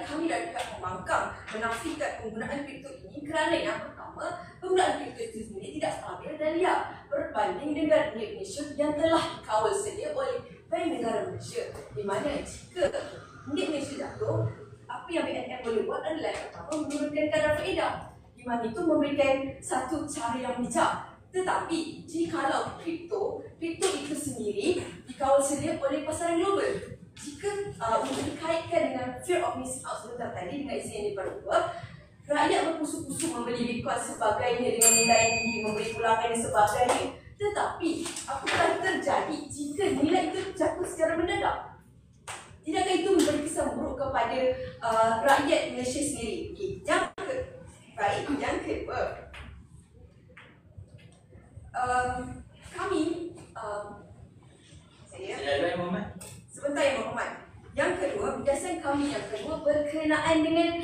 kami dari pihak pembangkang menafikan penggunaan kripto ini? Kerana yang pertama, penggunaan kripto itu sendiri tidak stabil dan liar berbanding dengan ringgit Malaysia yang telah dikawal sedia oleh Bank Negara Malaysia. Di mana jika ringgit Malaysia jatuh, apa yang BNM boleh buat adalah yang pertama menurunkan kadar faedah, di mana itu memberikan satu cara yang bijak. Tetapi jikalau kripto itu sendiri dikawal sedia oleh pasaran global, jika untuk dikaitkan dengan fear of missing out sebentar tadi dengan isi yang diperlukan, rakyat berpusu-pusu membeli Bitcoin sebagainya dengan nilai yang tinggi, memberi pulangan dan sebagainya. Tetapi apakah terjadi jika nilai itu jatuh secara mendadak? Tidakkah itu memberi kesan buruk kepada rakyat Malaysia sendiri? Okay. Yang kedua, sebentar Yang Berhormat. Yang kedua, berdasarkan kami yang kedua berkenaan dengan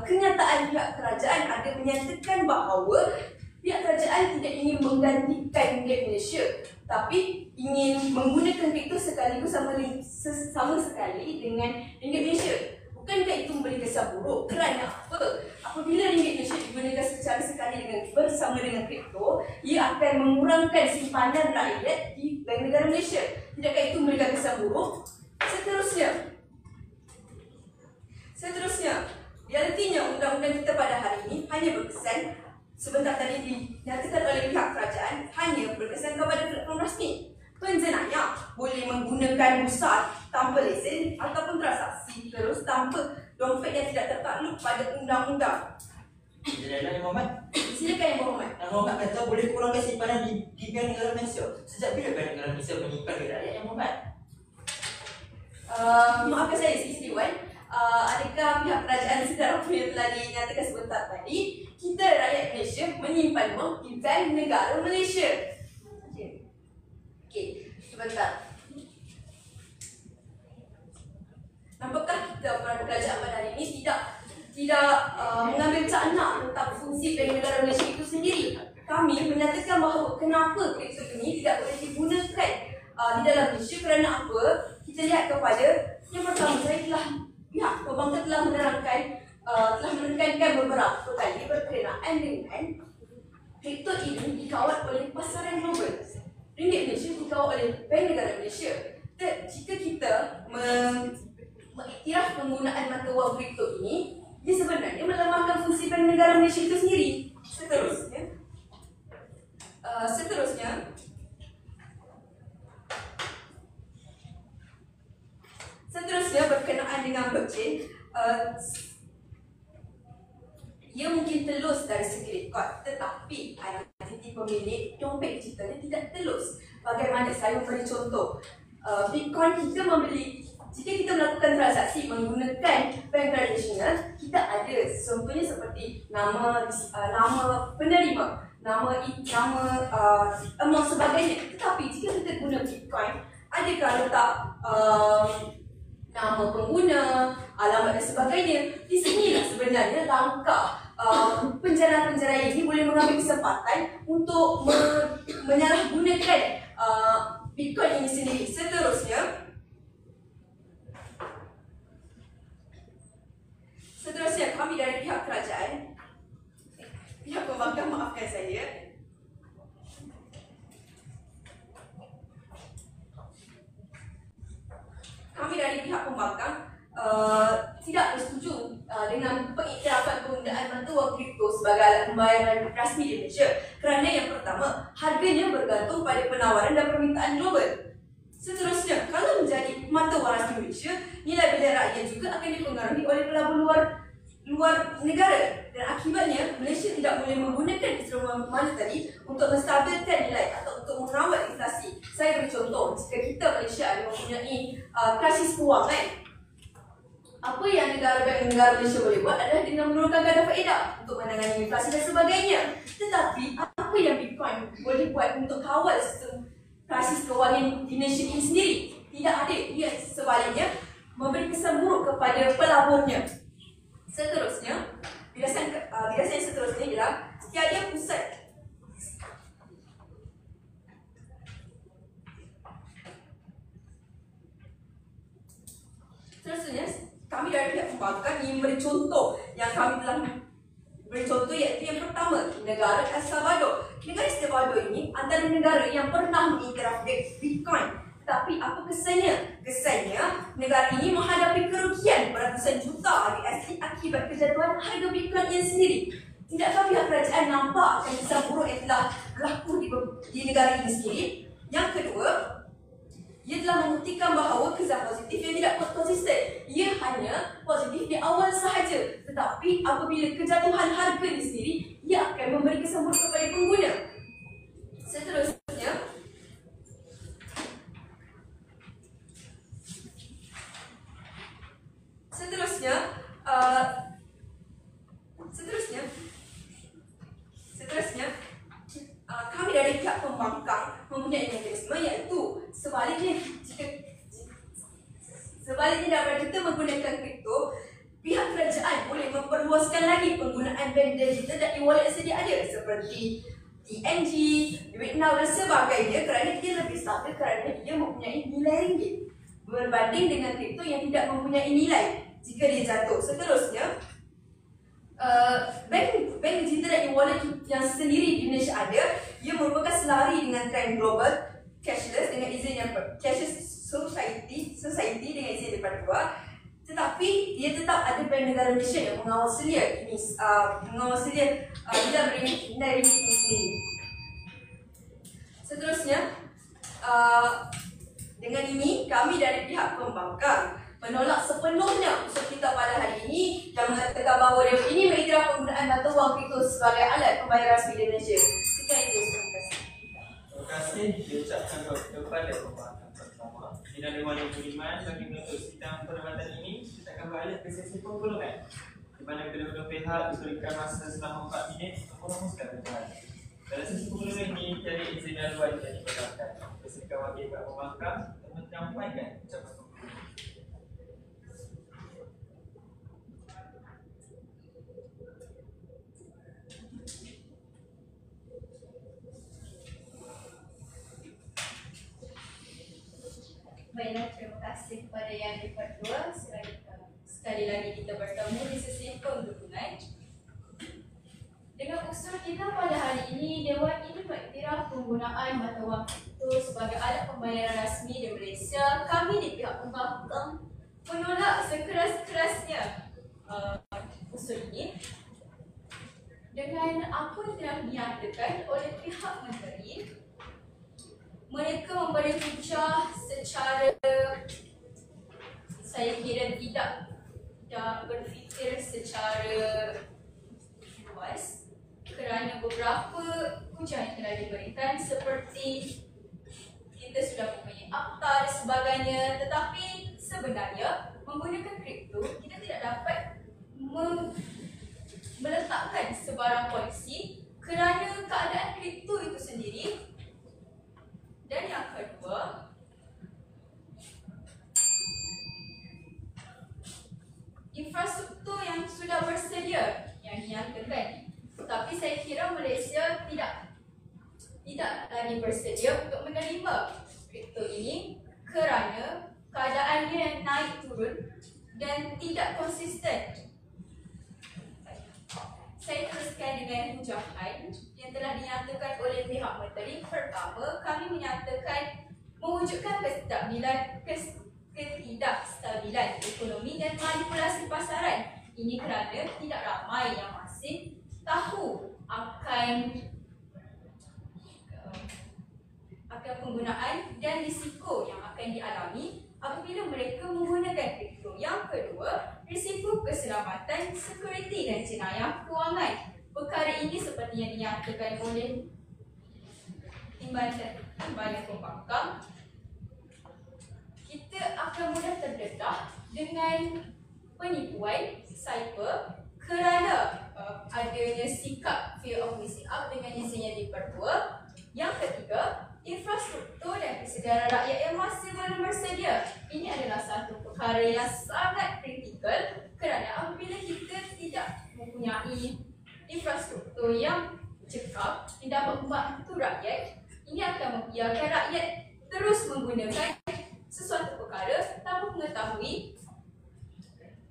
kenyataan pihak kerajaan ada menyatakan bahawa pihak kerajaan tidak ingin menggantikan ringgit Malaysia, tapi ingin menggunakan kripto sekaligus sama sekali dengan ringgit Malaysia. Bukankah itu memberi kesan buruk? Kerana apa? Apabila ringgit Malaysia digunakan secara sekali bersama dengan kripto, ia akan mengurangkan simpanan rakyat di Bank Negara Malaysia. Tidakkah itu memberikan kesan buruk? Seterusnya, realitinya undang-undang kita pada hari ini hanya berkesan, sebentar tadi dinyatakan oleh pihak kerajaan, hanya berkesan kepada platform rasmi. Penjenayah boleh menggunakan busa tanpa lesen ataupun transaksi terus tanpa dompet yang tidak tertakluk pada undang-undang. Silakan Yang Berhormat. Silakan Yang Berhormat. Yang Berhormat kata boleh kurangkan simpanan di Bank Negara Malaysia. Sejak bila Bank Negara Malaysia menyimpan duit rakyat, Yang Berhormat? Maafkan saya, Sri Wan. Adakah pihak kerajaan sedar apa yang telah dinyatakan sebentar tadi? Kita rakyat Malaysia menyimpan wang di Bank Negara Malaysia. Okey, sebentar. Nampaklah kita peran kerajaan pada hari ini tidak mengambil cakna tentang fungsi Bank Negara Malaysia itu sendiri. Kami menyatakan bahawa kenapa kripto ini tidak boleh digunakan di dalam Malaysia kerana apa? Kita lihat kepada yang pertama, pihak pembangkang telah menekankan beberapa kali berkenaan dengan kripto ini dikawal oleh pasaran global. Ringgit Malaysia dikawal oleh Bank Negara Malaysia. Jika kita mengiktiraf penggunaan mata wang kripto ini, ia sebenarnya melemahkan fungsi negara Malaysia itu sendiri. Seterusnya berkenaan dengan blockchain, ia mungkin telus dari segi rekod, tetapi identiti pemilik dompet digitalnya tidak telus. Bagaimana saya memberi contoh, Bitcoin kita membeli, jika kita melakukan transaksi menggunakan bank tradisional, kita ada contohnya seperti nama penerima, nama amount sebagainya. Tetapi jika kita guna Bitcoin, adakah letak nama pengguna, alamat dan sebagainya? Di sinilah sebenarnya langkah penjara-penjara ini boleh mengambil kesempatan untuk menyalahgunakan Bitcoin ini sendiri. Seterusnya kami dari pihak kerajaan, pihak pembangkang, maafkan saya, kami dari pihak pembangkang tidak bersetuju dengan pengiktirafan penggunaan mata wang kripto sebagai alat pembayaran rasmi di Malaysia, kerana yang pertama, harganya bergantung pada penawaran dan permintaan global. Seterusnya, kalau menjadi mata wang rasmi Malaysia, nilai bendera ia juga akan dipengaruhi oleh pelabur luar negara, dan akibatnya Malaysia tidak boleh menggunakan instrumen monetary untuk menstabilkan nilai atau untuk mengawal inflasi. Saya beri contoh, jika kita Malaysia mempunyai krisis kewangan, apa yang negara Malaysia boleh buat adalah dengan menurunkan kadar faedah untuk menangani inflasi dan sebagainya. Tetapi apa yang Bitcoin boleh buat untuk kawal sistem krisis kewangan di Malaysia ini sendiri? Tidak ada. Ia sebaliknya memberi kesan buruk kepada pelaburnya. Seterusnya, birasan yang seterusnya ialah tiada pusat kami dari pihak pembangkang ingin beri contoh yang kami telah beri contoh, iaitu yang pertama, negara El Salvador. Negara El Salvador ini antara negara yang pernah mengiktiraf Bitcoin. Tapi apa kesannya? Kesannya negara ini menghadapi kerugian beratusan juta USD akibat kejatuhan harga Bitcoin yang sendiri. Tidakkah pihak kerajaan nampak akan kesan buruk yang telah berlaku di negara ini sendiri? Yang kedua, ia telah membuktikan bahawa kesan positif yang tidak konsisten. Ia hanya positif di awal sahaja, tetapi apabila kejatuhan harga ini sendiri, ia akan memberi kesan buruk kepada pengguna. Seterusnya, kami dari pihak pembangkang mempunyai mekanisme, iaitu sebaliknya daripada kita menggunakan kripto, pihak kerajaan boleh memperluaskan lagi penggunaan bank digital dan e-wallet yang sedia ada seperti TNG, Duitnow dan sebagainya, kerana dia lebih stabil kerana dia mempunyai nilai ringgit berbanding dengan kripto yang tidak mempunyai nilai jika dia jatuh. Seterusnya, bank digital dan e-wallet yang sendiri di Malaysia ada, ia merupakan selari dengan trend global cashless dengan izin yang cashless society dengan izin daripada luar, tetapi dia tetap ada bank negara Malaysia yang mengawasi dia ini, tidak beri nilai ringgit ini sendiri. Seterusnya, dengan ini kami dari pihak pembangkang menolak sepenuhnya usul kita pada hari ini yang mengatakan bahawa dewan ini mengiktiraf penggunaan mata wang kripto sebagai alat pembayaran rasmi di Malaysia. Sekian itu, terima kasih. Terima kasih diucapkan kepada pembangkang pertama. Sidang Dewan yang beriman bagi menutup sidang perdebatan ini, kita akan beralih ke sesi penggulungan, di mana kedua-dua pihak diberikan masa selama 4 minit untuk merumuskan perkara. Dalam sesi penggulungan ini, tiada izin dan luar yang diperlukan. Beserta wakil pihak pembangkang untuk menyampaikan ucapan penggulungan. Baiklah, terima kasih kepada yang berdua. Sekali lagi kita bertemu di sesi penggulungan. Dengan usul kita pada hari ini, Dewan ini mengiktiraf penggunaan mata wang kripto sebagai alat pembayaran rasmi di Malaysia. Kami di pihak pembangkang menolak sekeras-kerasnya dengan apa yang telah dinyatakan oleh pihak menteri, mereka memberi hujah secara, saya kira tidak berfikir secara luas, kerana beberapa hujah yang telah diberikan seperti kita sudah mempunyai akta dan sebagainya, tetapi sebenarnya menggunakan kripto kita tidak dapat meletakkan sebarang polisi kerana keadaan kripto itu sendiri. Dan yang kedua, infrastruktur yang sudah bersedia yang dinyatakan, tapi saya kira Malaysia tidak lagi bersedia untuk menerima kripto ini kerana keadaannya yang naik turun dan tidak konsisten. Saya teruskan dengan hujahan yang telah dinyatakan oleh pihak menteri. Pertama, kami menyatakan mewujudkan ketidakstabilan ekonomi dan manipulasi pasaran. Ini kerana tidak ramai yang masih tahu akan penggunaan dan risiko yang akan dialami apabila mereka menggunakan kripto. Yang kedua, risiko keselamatan, sekuriti dan jenayah kewangan. Perkara ini seperti yang dinyatakan oleh Timbalan Pembangkang, kita akan mudah terdedah dengan penipuan cyber kerana adanya sikap fear of missing out dengan yang dipertua. Yang ketiga, infrastruktur dan kesedaran rakyat yang masih belum bersedia. Ini adalah satu perkara yang sangat kritikal kerana apabila kita tidak mempunyai infrastruktur yang cekap yang dapat membantu rakyat, ini akan membiarkan rakyat terus menggunakan sesuatu perkara tanpa mengetahui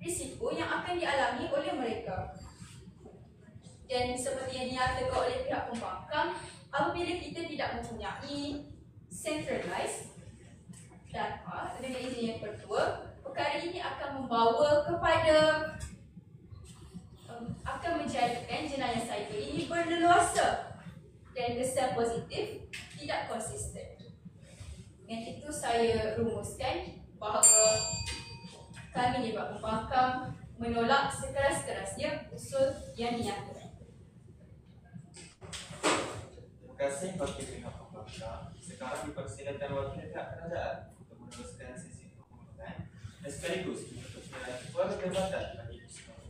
risiko yang akan dialami oleh mereka. Dan seperti yang dinyatakan oleh pihak pembangkang, apabila kita tidak mempunyai centralized data dengan izin yang tertua, perkara ini akan membawa kepada akan menjadikan jenayah cyber ini berleluasa dan kesan positif tidak konsisten. Dengan itu saya rumuskan bahawa kami di Bak Pembangkang menolak sekeras-kerasnya usul yang dinyatakan. Terima kasih bagi pihak pembangkang. Sekarang dipersilakan wakil pihak kerajaan untuk meneruskan sesi permohonan dan sekaligus untuk perdebatan bagi semua.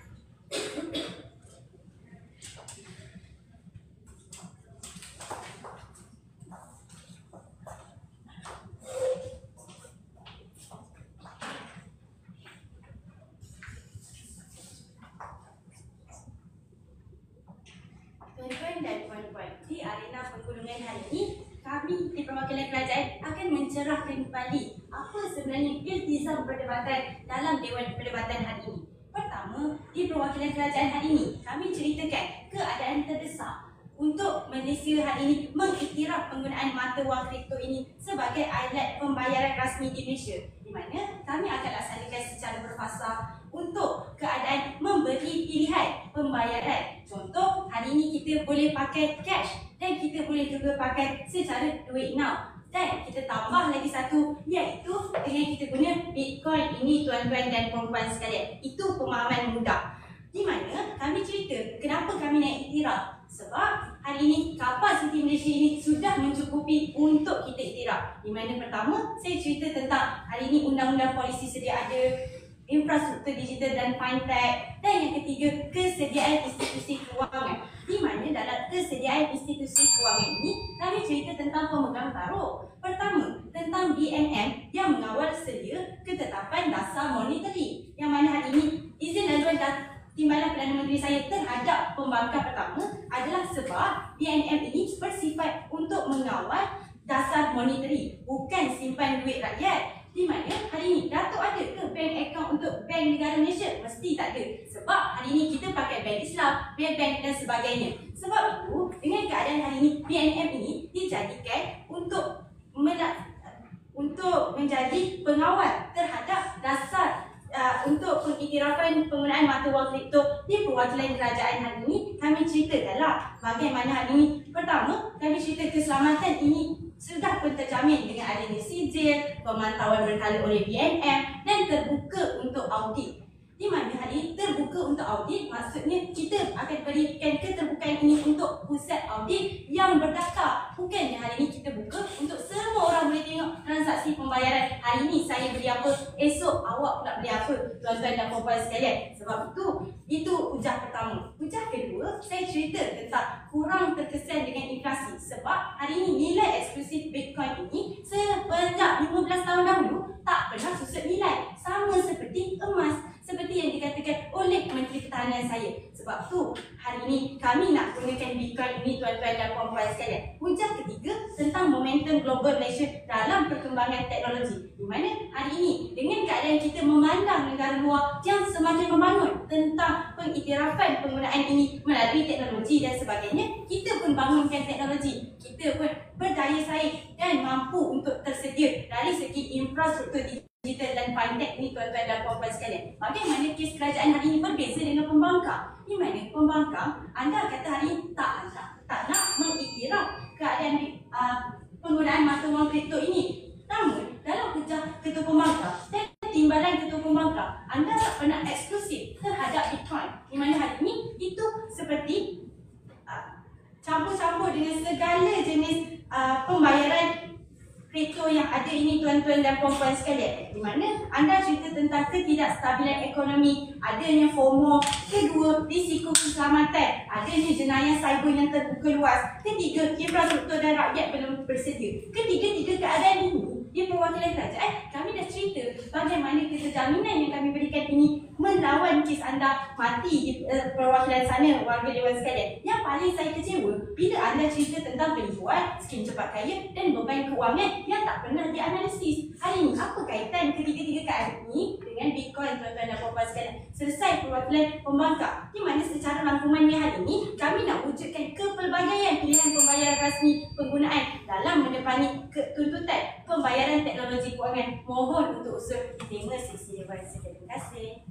Tuan-tuan dan puan-puan, di arena pergulungan hari ini, kami di perwakilan kerajaan akan mencerahkan kembali apa sebenarnya iltizam perdebatan dalam Dewan Perdebatan hari ini. Pertama, di perwakilan kerajaan hari ini, kami ceritakan keadaan terdesak untuk Malaysia hari ini mengiktiraf penggunaan mata wang kripto ini sebagai alat pembayaran rasmi di Malaysia, di mana kami akan laksanakan secara berfasa untuk keadaan memberi pilihan pembayaran. Contoh, hari ini kita boleh pakai cash dan kita boleh juga pakai secara duit now. Dan kita tambah lagi satu, iaitu dengan kita guna Bitcoin ini, tuan-tuan dan puan-puan sekalian. Itu pemahaman mudah. Di mana kami cerita kenapa kami nak iktiraf. Sebab hari ini kapasiti Malaysia ini sudah mencukupi untuk kita iktiraf. Di mana pertama, saya cerita tentang hari ini undang-undang polisi sedia ada, infrastruktur digital dan fintech, dan yang ketiga, kesediaan institusi kewangan. Di mana dalam kesediaan institusi kewangan ini, kami cerita tentang pemegang taruh. Pertama, tentang BNM yang mengawal sedia ketetapan dasar monetary, yang mana hari ini izin laluan Timbalan Perdana Menteri saya terhadap pembangkang pertama adalah sebab BNM ini bersifat untuk mengawal dasar monetary, bukan simpan duit rakyat. Di mana hari ini Datuk ada ke bank account untuk bank negara Malaysia? Mesti tak ada. Sebab hari ini kita pakai bank Islam, bank dan sebagainya. Sebab itu, dengan keadaan hari ini, BNM ini dijadikan untuk menjadi pengawal terhadap dasar untuk pengiktirafan penggunaan mata wang kripto di perwakilan kerajaan hari ini, kami ceritakanlah bagaimana hari ini. Pertama, kami cerita keselamatan ini sudah pun terjamin dengan adanya sijil, pemantauan berkala oleh BNM dan terbuka untuk audit. Di mana hari ini terbuka untuk audit, maksudnya kita akan berikan keterbukaan ini untuk pusat audit yang berdakar. Bukannya hari ini kita buka untuk semua orang boleh tengok transaksi pembayaran. Hari ini saya beli apa, esok awak pula beli apa, tuan-tuan dan puan-puan sekalian. Sebab itu hujah pertama. Hujah kedua, saya cerita tentang kurang terkesan dengan inflasi. Sebab hari ini nilai eksklusif Bitcoin ini sebanyak 15 tahun dahulu tak pernah susut nilai. Sama seperti emas, seperti yang dikatakan oleh Menteri Pertahanan saya. Sebab tu hari ini kami nak gunakan Bitcoin ini, tuan-tuan dan puan-puan sekalian. Hujah ketiga tentang momentum global Malaysia dalam perkembangan teknologi. Di mana hari ini dengan keadaan kita memandang negara luar yang semakin membangun tentang pengiktirafan penggunaan ini melalui teknologi dan sebagainya, kita pun bangunkan teknologi. Kita pun berdaya saing dan mampu untuk tersedia dari segi infrastruktur digital dan fintech ni, tuan-tuan dan puan-puan sekalian. Bagaimana kes kerajaan hari ini berbeza dengan pembangkang? Di mana pembangkang, anda kata hari ini tak nak mengiktiraf keadaan penggunaan mata wang kripto ini. Namun dalam hujah ketua pembangkang dan timbalan ketua pembangkang, anda tak pernah eksklusif terhadap Bitcoin. Di mana hari ini itu seperti campur-campur dengan segala jenis pembayaran kripto yang ada ini, tuan-tuan dan puan-puan sekalian. Di mana anda cerita tentang ketidakstabilan ekonomi, adanya FOMO, kedua risiko keselamatan, adanya jenayah cyber yang terbuka luas, ketiga infrastruktur dan rakyat belum bersedia. Ketiga-tiga keadaan ini di perwakilan kerajaan, kami dah cerita bagaimana jaminan yang kami berikan ini melawan kes anda mati di perwakilan sana, warga dewan sekalian. Yang paling saya kecewa bila anda cerita tentang penipuan, skim cepat kaya dan beban kewangan yang tak pernah dianalisis. Hari ini apa kaitan ketiga-tiga keadaan ini dengan Bitcoin, tuan-tuan dan puan-puan sekalian? Selesai perwakilan pembangkang, di mana secara rangkumannya hari ini kami nak wujudkan kepelbagaian pilihan pembayaran rasmi penggunaan dalam menepani tuntutan pembayaran teknologi kewangan. Mohon untuk usul tema sesi dewan. Terima kasih.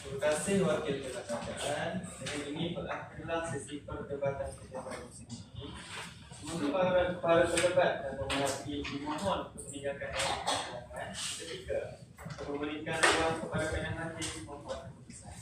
Terima kasih Wakil Ketua Kerajaan. Dengan ini berakhirlah sesi perdebatan kita pada musim ini. Semoga para pejabat dan pemerhati dimohon untuk meninggalkan ruangan ketika memberikan ruang kepada pendengar hakim membuat keputusan.